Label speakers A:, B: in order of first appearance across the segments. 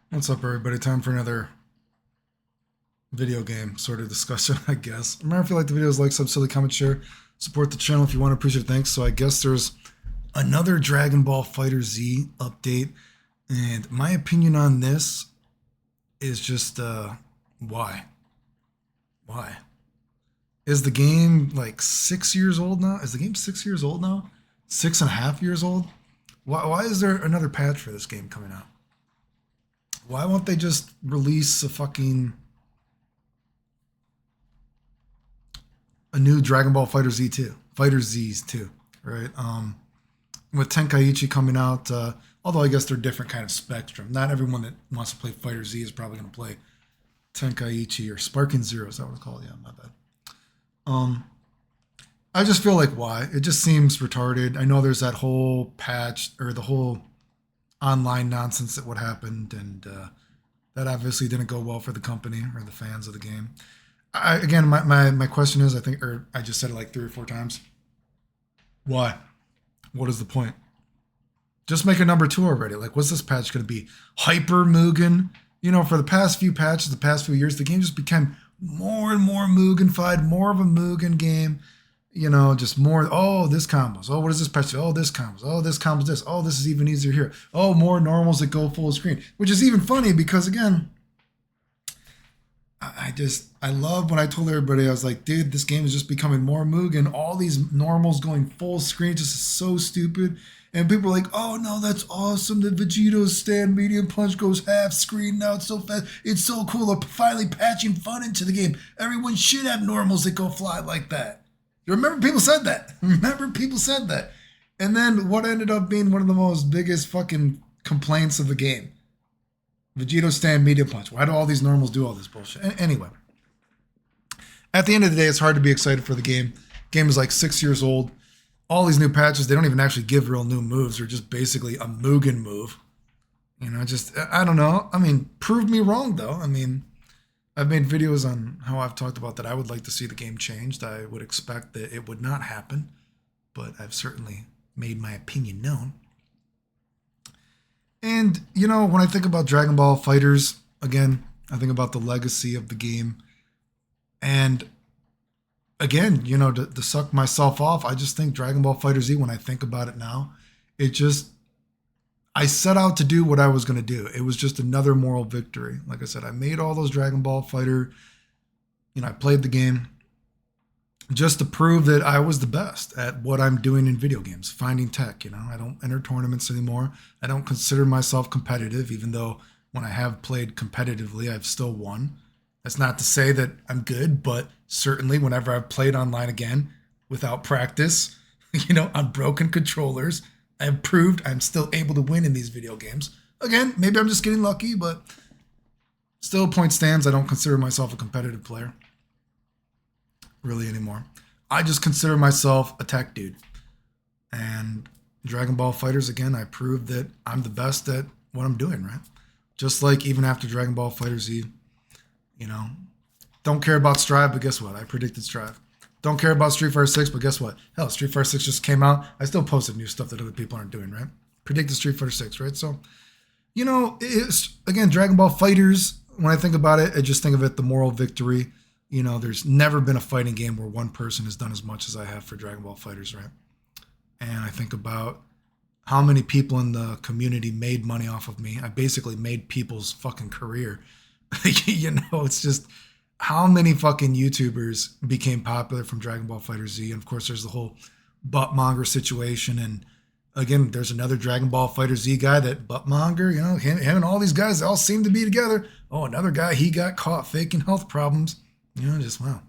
A: What's up, everybody? Time for another video game sort of discussion, I guess. Remember, if you like the videos, like, sub, silly, comment, share, support the channel if you want to. Appreciate it. Thanks. So, I guess there's another Dragon Ball Fighter Z update, and my opinion on this is just why? Why? Is the game like 6 years old now? Is the game 6 years old now? 6.5 years old? Why is there another patch for this game coming out? Why won't they just release a new Dragon Ball Fighter Z 2, Fighter Z's 2, right? With Tenkaichi coming out, although I guess they're different kind of spectrum. Not everyone that wants to play Fighter Z is probably going to play Tenkaichi or Sparking Zero. Is that what it's called? Yeah, my bad. Um, I just feel like why? It just seems retarded. I know there's that whole patch or the whole online nonsense that what happened, and that obviously didn't go well for the company or the fans of the game. Again, my question is, I think, or I just said it like 3 or 4 times. Why? What is the point? Just make a number two already. Like, what's this patch going to be? Hyper Mugen? You know, for the past few patches, the past few years, the game just became more and more Mugenfied, more of a Mugen game. You know, just more. Oh, this combos. Oh, what is this patch? Oh, this combos. Oh, this combos. This. Oh, this is even easier here. Oh, more normals that go full screen, which is even funny because again, I love when I told everybody, I was like, dude, this game is just becoming more Mugen. All these normals going full screen just is so stupid. And people are like, oh no, that's awesome. The Vegito's stand medium punch goes half screen now. It's so fast. It's so cool. They're finally patching fun into the game. Everyone should have normals that go fly like that. You remember people said that. Remember people said that. And then what ended up being one of the most biggest fucking complaints of the game? Vegito stand medium punch. Why do all these normals do all this bullshit? Anyway, at the end of the day, it's hard to be excited for the game. Game is like 6 years old. All these new patches, they don't even actually give real new moves. They're just basically a Mugen move. You know, just, I don't know. I mean, prove me wrong, though. I mean, I've made videos on how I've talked about that I would like to see the game changed. I would expect that it would not happen, but I've certainly made my opinion known. And, you know, when I think about Dragon Ball Fighters, again, I think about the legacy of the game. And again, you know, to suck myself off, I just think Dragon Ball Fighter Z, when I think about it now, it just, I set out to do what I was going to do. It was just another moral victory. Like I said, I made all those Dragon Ball Fighter, you know, I played the game just to prove that I was the best at what I'm doing in video games, finding tech. You know, I don't enter tournaments anymore. I don't consider myself competitive, even though when I have played competitively, I've still won. That's not to say that I'm good, but certainly whenever I've played online again without practice, you know, on broken controllers, I have proved I'm still able to win in these video games. Again, maybe I'm just getting lucky, but still, point stands. I don't consider myself a competitive player really anymore. I just consider myself a tech dude. And Dragon Ball Fighters, again, I proved that I'm the best at what I'm doing, right? Just like even after Dragon Ball Fighter Z, you know, don't care about Strive, but guess what? I predicted Strive. Don't care about Street Fighter 6, but guess what? Hell, Street Fighter 6 just came out. I still posted new stuff that other people aren't doing, right? Predicted Street Fighter 6, right? So, you know, it's, again, Dragon Ball Fighters, when I think about it, I just think of it the moral victory. You know, there's never been a fighting game where one person has done as much as I have for Dragon Ball Fighters, right? And I think about how many people in the community made money off of me. I basically made people's fucking career. You know, it's just how many fucking YouTubers became popular from Dragon Ball Fighter Z. And of course, there's the whole buttmonger situation. And again, there's another Dragon Ball Fighter Z guy that buttmonger, you know, him and all these guys, they all seem to be together. Oh, another guy, he got caught faking health problems. You know, just wow,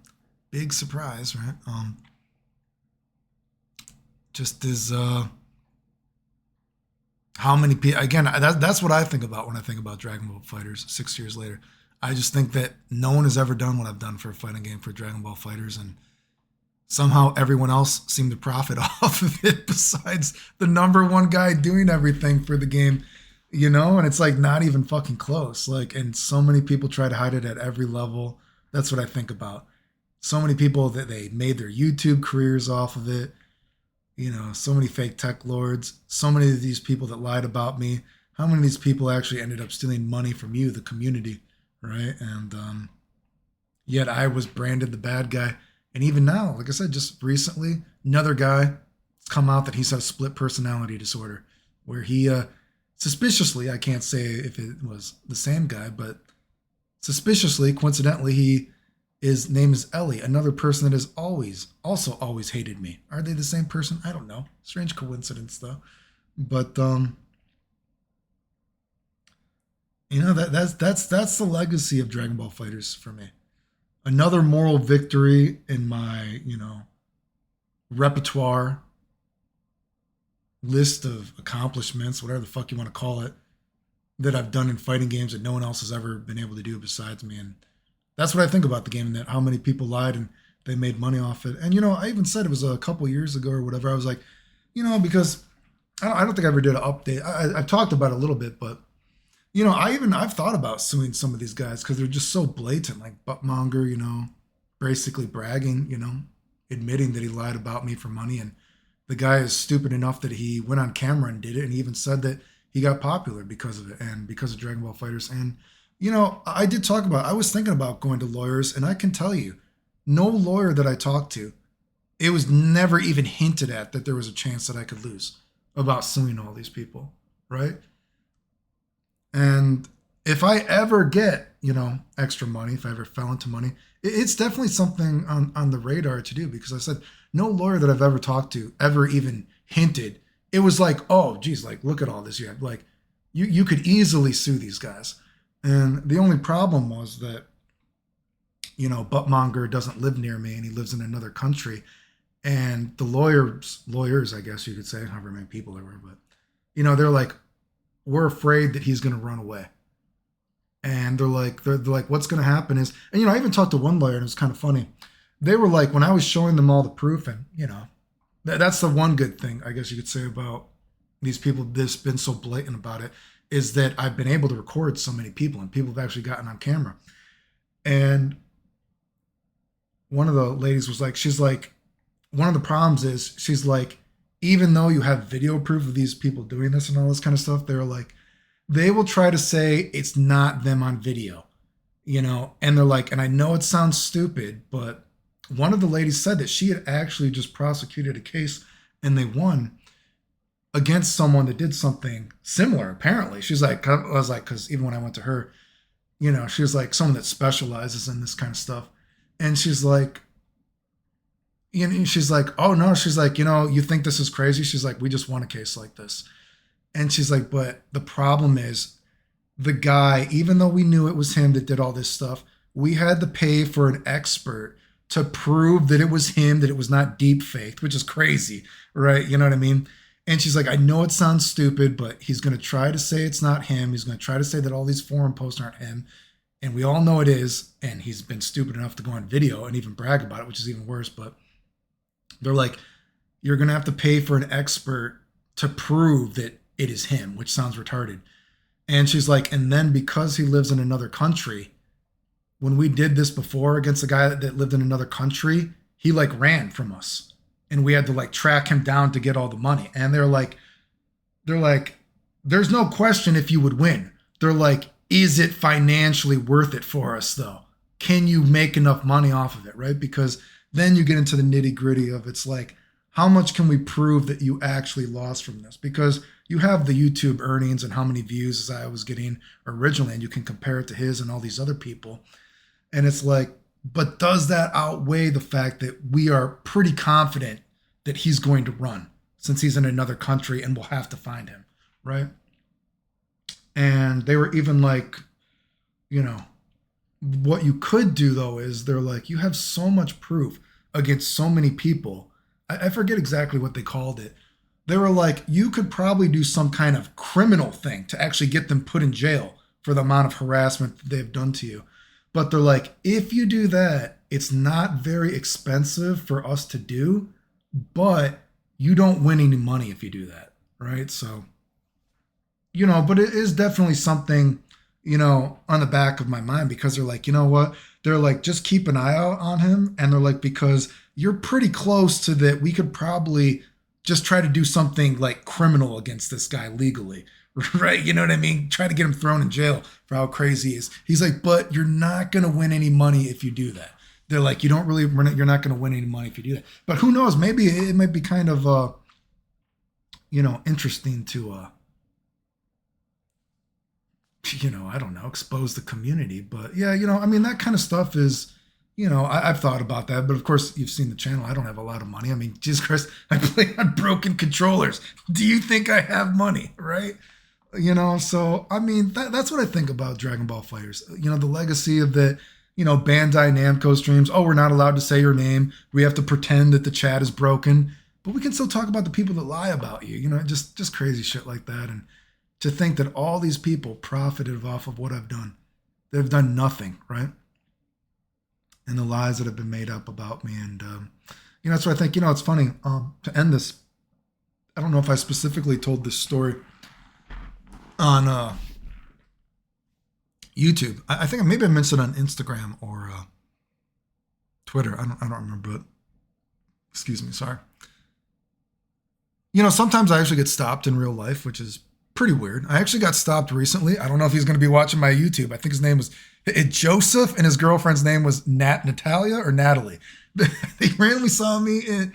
A: big surprise, right? Just as how many people? Again, that's what I think about when I think about Dragon Ball Fighters. 6 years later, I just think that no one has ever done what I've done for a fighting game for Dragon Ball Fighters, and somehow everyone else seemed to profit off of it. Besides the number one guy doing everything for the game, you know, and it's like not even fucking close. Like, and so many people try to hide it at every level. That's what I think about. So many people that they made their YouTube careers off of it. You know, so many fake tech lords. So many of these people that lied about me. how many of these people actually ended up stealing money from you, the community, right? And yet I was branded the bad guy. And even now, like I said, just recently, another guy, it's come out that he's had a split personality disorder, where he suspiciously, I can't say if it was the same guy, but suspiciously, coincidentally, his name is Ellie, another person that has always hated me. Are they the same person? I don't know. Strange coincidence though. But that's the legacy of Dragon Ball Fighters for me. Another moral victory in my, repertoire list of accomplishments, whatever the fuck you want to call it, that I've done in fighting games that no one else has ever been able to do besides me. And that's what I think about the game, and that how many people lied and they made money off it. And I even said, it was a couple years ago or whatever, I was like, because I don't think I ever did an update. I've talked about it a little bit, but I've thought about suing some of these guys because they're just so blatant, like buttmonger, basically bragging, admitting that he lied about me for money. And the guy is stupid enough that he went on camera and did it. And he even said that he got popular because of it and because of Dragon Ball Fighters. And, I was thinking about going to lawyers, and I can tell you, no lawyer that I talked to, it was never even hinted at that there was a chance that I could lose about suing all these people, right? And if I ever get, extra money, if I ever fell into money, it's definitely something on the radar to do, because I said, no lawyer that I've ever talked to ever even hinted. It was like, oh, geez, like, look at all this. You have, like, you could easily sue these guys. And the only problem was that, buttmonger doesn't live near me and he lives in another country. And the lawyers, I guess you could say, however many people there were, but, they're like, we're afraid that he's going to run away. And they're like, what's going to happen is, and, I even talked to one lawyer, and it was kind of funny. They were like, when I was showing them all the proof, and, that's the one good thing, I guess you could say, about these people that's been so blatant about it, is that I've been able to record so many people, and people have actually gotten on camera. And one of the ladies was like, she's like, one of the problems is, she's like, even though you have video proof of these people doing this and all this kind of stuff, they're like, they will try to say it's not them on video, and they're like, and I know it sounds stupid, but one of the ladies said that she had actually just prosecuted a case and they won against someone that did something similar. Apparently, she's like, I was like, because even when I went to her, she was like someone that specializes in this kind of stuff, and she's like, she's like, oh no, she's like, you think this is crazy? She's like, we just won a case like this. And she's like, but the problem is, the guy, even though we knew it was him that did all this stuff, we had to pay for an expert to prove that it was him, that it was not deep faked, which is crazy, right? You know what I mean? And she's like, I know it sounds stupid, but he's going to try to say it's not him. He's going to try to say that all these forum posts aren't him. And we all know it is. And he's been stupid enough to go on video and even brag about it, which is even worse. But they're like, you're going to have to pay for an expert to prove that it is him, which sounds retarded. And she's like, and then because he lives in another country, when we did this before against a guy that lived in another country, he like ran from us, and we had to like track him down to get all the money. And they're like, there's no question if you would win. They're like, is it financially worth it for us though? Can you make enough money off of it, right? Because then you get into the nitty gritty of, it's like, how much can we prove that you actually lost from this? Because you have the YouTube earnings and how many views as I was getting originally, and you can compare it to his and all these other people. And it's like, but does that outweigh the fact that we are pretty confident that he's going to run, since he's in another country and we'll have to find him, right? And they were even like, what you could do though is, they're like, you have so much proof against so many people. I forget exactly what they called it. They were like, you could probably do some kind of criminal thing to actually get them put in jail for the amount of harassment that they've done to you. But they're like, if you do that, it's not very expensive for us to do, but you don't win any money if you do that, right? So, but it is definitely something, on the back of my mind, because they're like, you know what? They're like, just keep an eye out on him. And they're like, because you're pretty close to that, we could probably just try to do something like criminal against this guy legally, right? You know what I mean? Try to get him thrown in jail for how crazy he is. He's like, but you're not going to win any money if you do that. They're like, you're not going to win any money if you do that. But who knows? Maybe it might be kind of, interesting to, I don't know, expose the community. But yeah, I mean, that kind of stuff is, I've thought about that. But of course, you've seen the channel. I don't have a lot of money. I mean, Jesus Christ, I play on broken controllers. Do you think I have money, right? So, I mean, that's what I think about Dragon Ball Fighters. The legacy of the, Bandai Namco streams. Oh, we're not allowed to say your name. We have to pretend that the chat is broken. But we can still talk about the people that lie about you. Just crazy shit like that. And to think that all these people profited off of what I've done. They've done nothing, right? And the lies that have been made up about me. And, that's why I think, it's funny to end this. I don't know if I specifically told this story on YouTube. I think maybe I mentioned it on Instagram or Twitter. I don't remember, but excuse me, sorry. Sometimes I actually get stopped in real life, which is pretty weird. I actually got stopped recently. I don't know if he's going to be watching my YouTube. I think his name was Joseph, and his girlfriend's name was Natalia or Natalie. They randomly saw me in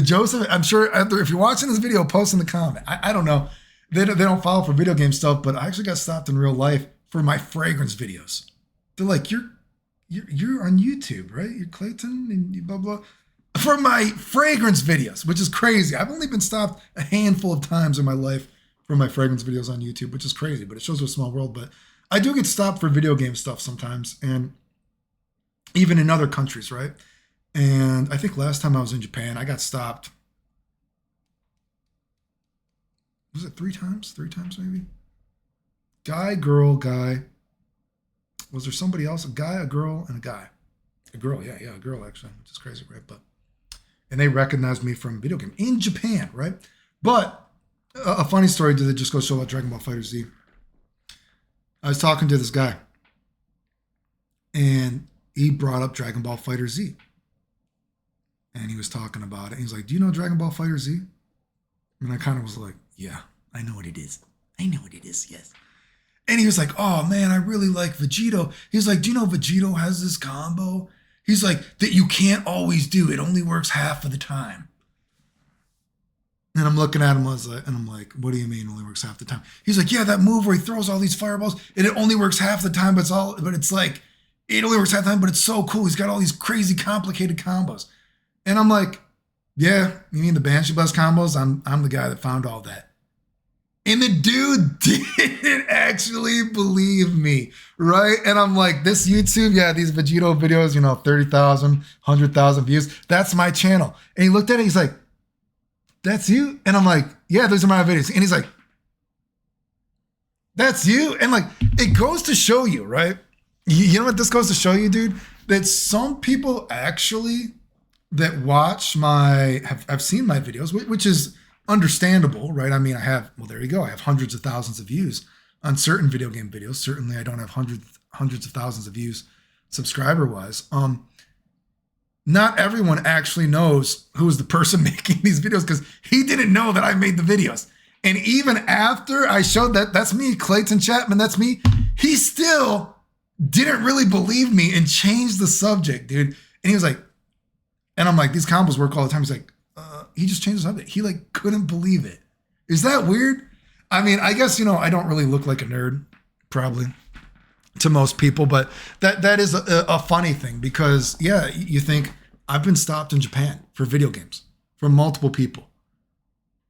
A: Joseph. I'm sure if you're watching this video, post in the comment. I don't know. They don't follow for video game stuff, but I actually got stopped in real life for my fragrance videos. They're like, you're on YouTube, right? You're Clayton and you blah, blah. For my fragrance videos, which is crazy. I've only been stopped a handful of times in my life for my fragrance videos on YouTube, which is crazy, but it shows what a small world. But I do get stopped for video game stuff sometimes, and even in other countries, right? And I think last time I was in Japan, I got stopped. Was it 3 times? 3 times maybe? Guy, girl, guy. Was there somebody else? A guy, a girl, and a guy. A girl, yeah, a girl actually, which is crazy, right? And they recognized me from video game in Japan, right? But a funny story that just goes to show about Dragon Ball FighterZ. I was talking to this guy, and he brought up Dragon Ball FighterZ. And he was talking about it. He's like, do you know Dragon Ball FighterZ? And I kind of was like, yeah, I know what it is. I know what it is, yes. And he was like, oh man, I really like Vegito. He's like, do you know Vegito has this combo? He's like, that you can't always do. It only works half of the time. And I'm looking at him, and I'm like, what do you mean only works half the time? He's like, yeah, that move where he throws all these fireballs, and it only works half the time, but it's like, it only works half the time, but it's so cool. He's got all these crazy, complicated combos. And I'm like, yeah, you mean the Banshee Blast combos? I'm the guy that found all that. And the dude didn't actually believe me, right? And I'm like, this YouTube, yeah, these Vegito videos, 30,000, 100,000 views. That's my channel. And he looked at it, he's like, that's you? And I'm like, yeah, those are my videos. And he's like, that's you? And like, it goes to show you, right? You know what this goes to show you, dude? That some people actually that watch have seen my videos, which is understandable, right? I mean, there you go. I have hundreds of thousands of views on certain video game videos. Certainly I don't have hundreds of thousands of views subscriber wise. Not everyone actually knows who is the person making these videos because he didn't know that I made the videos. And even after I showed that's me, Clayton Chapman, that's me, he still didn't really believe me and changed the subject, dude. And he was like, and I'm like, these combos work all the time. He's like, he just changed the subject. He like couldn't believe it. Is that weird? I mean, I guess, I don't really look like a nerd, probably, to most people, but that is a funny thing because, yeah, you think I've been stopped in Japan for video games from multiple people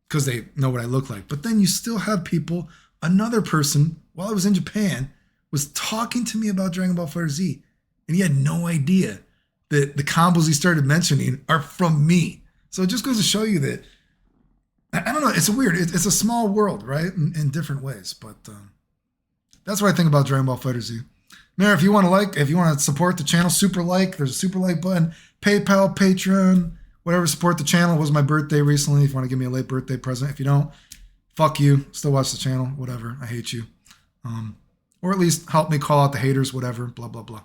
A: because they know what I look like. But then you still have people, another person, while I was in Japan, was talking to me about Dragon Ball FighterZ, and he had no idea that the combos he started mentioning are from me. So it just goes to show you that, I don't know, it's it's a small world, right? In different ways. But that's what I think about Dragon Ball FighterZ. Remember, if you want to support the channel, there's a super like button, PayPal, Patreon, whatever, support the channel. It was my birthday recently. If you want to give me a late birthday present. If you don't, fuck you. Still watch the channel, whatever. I hate you. Or at least help me call out the haters, whatever, blah, blah, blah.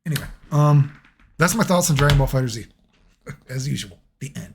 A: Anyway, that's my thoughts on Dragon Ball FighterZ. As usual, the end.